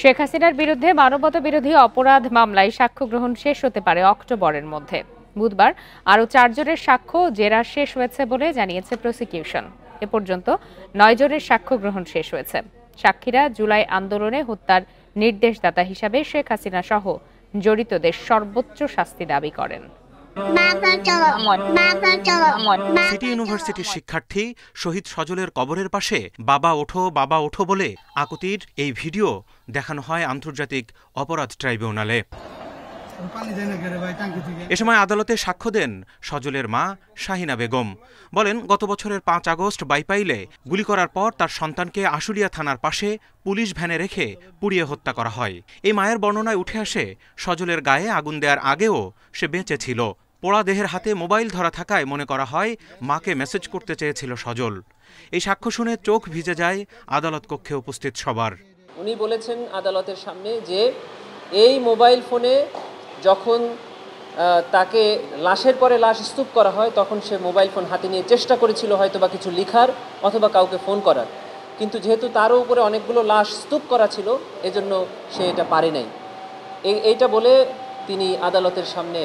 শেখ হাসিনার বিরুদ্ধে মানবতাবিরোধী অপরাধ মামলায় সাক্ষ্য গ্রহণ শেষ হতে পারে অক্টোবরের মধ্যে। বুধবার আরও 4 জনের সাক্ষ্য জেরা শেষ হয়েছে বলে জানিয়েছে প্রসিকিউশন। এ পর্যন্ত 9 জনের সাক্ষ্য গ্রহণ শেষ হয়েছে। সাক্ষীরা জুলাই আন্দোলনে হত্যার নির্দেশদাতা হিসাবে শেখ হাসিনা সহ জড়িতদের সর্বোচ্চ শাস্তি দাবি করেন। সিটি ইউনিভার্সিটির শিক্ষার্থী শহীদ সজলের কবরের পাশে বাবা ওঠো বলে আকুতির এই ভিডিও দেখানো হয় আন্তর্জাতিক অপরাধ ট্রাইব্যুনালে। এ সময় আদালতে সাক্ষ্য দেন সজলের মা শাহিনা বেগম। বলেন, গত বছরের 5 আগস্ট বাইপাইলে গুলি করার পর তার সন্তানকে আশুলিয়া থানার পাশে পুলিশ ভ্যানে রেখে পুড়িয়ে হত্যা করা হয়। এই মায়ের বর্ণনায় উঠে আসে সজলের গায়ে আগুন দেওয়ার আগেও সে বেঁচে ছিল। পোড়া দেহের হাতে মোবাইল ধরা থাকায় মনে করা হয় মাকে মেসেজ করতে চেয়েছিল সজল। এই সাক্ষ্য শুনে চোখ ভিজে যায় আদালত কক্ষে উপস্থিত সবার। উনি বলেছেন আদালতের সামনে যে এই মোবাইল ফোনে যখন তাকে লাশের পরে লাশ স্তূপ করা হয় তখন সে মোবাইল ফোন হাতে নিয়ে চেষ্টা করেছিল হয়তো বা কিছু লিখার অথবা কাউকে ফোন করার, কিন্তু যেহেতু তারও উপরে অনেকগুলো লাশ স্তূপ করা ছিল এজন্য সে এটা পারে নাই। এইটা বলে তিনি আদালতের সামনে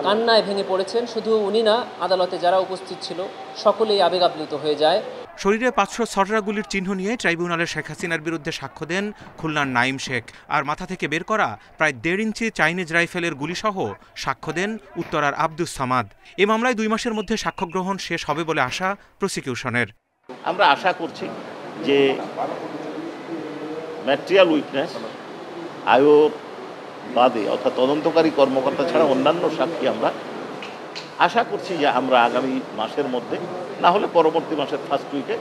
কান্নায় ভেঙে পড়েছেন। শুধু উনি না, আদালতে যারা উপস্থিত ছিল সকলেই আবেগাপ্লুত হয়ে যায়। শরীরে 500 গুলির চিহ্ন নিয়ে ট্রাইব্যুনালে শেখ হাসিনার বিরুদ্ধে সাক্ষ্য দেন খুলনার নাইম শেখ। আর মাথা থেকে বের করা প্রায় 1.5 ইঞ্চি চাইনিজ রাইফেলের গুলিসহ সাক্ষ্য দেন উত্তরার আব্দুস সামাদ। এ মামলায় 2 মাসের মধ্যে সাক্ষ্য গ্রহণ শেষ হবে বলে আশা প্রসিকিউশনের। আমরা আশা করছি যে ম্যাটেরিয়াল উইটনেস আয়োগ বাদে অর্থাৎ তদন্তকারী কর্মকর্তা ছাড়া অন্যান্য সাক্ষী আমরা আশা করছি যে আমরা আগামী মাসের মধ্যে না হলে পরবর্তী মাসের ফার্স্ট উইকে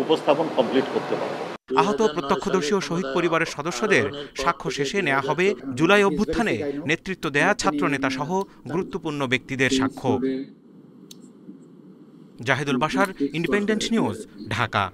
উপস্থাপন কমপ্লিট করতে পারব। আহত প্রত্যক্ষদর্শী ও শহীদ পরিবারের সদস্যদের সাক্ষ্য শেষে নেওয়া হবে জুলাই অভ্যুত্থানে নেতৃত্ব দেয়া ছাত্রনেতা সহ গুরুত্বপূর্ণ ব্যক্তিদের সাক্ষ্য। Zahidul Bashar, independent news, Dhaka.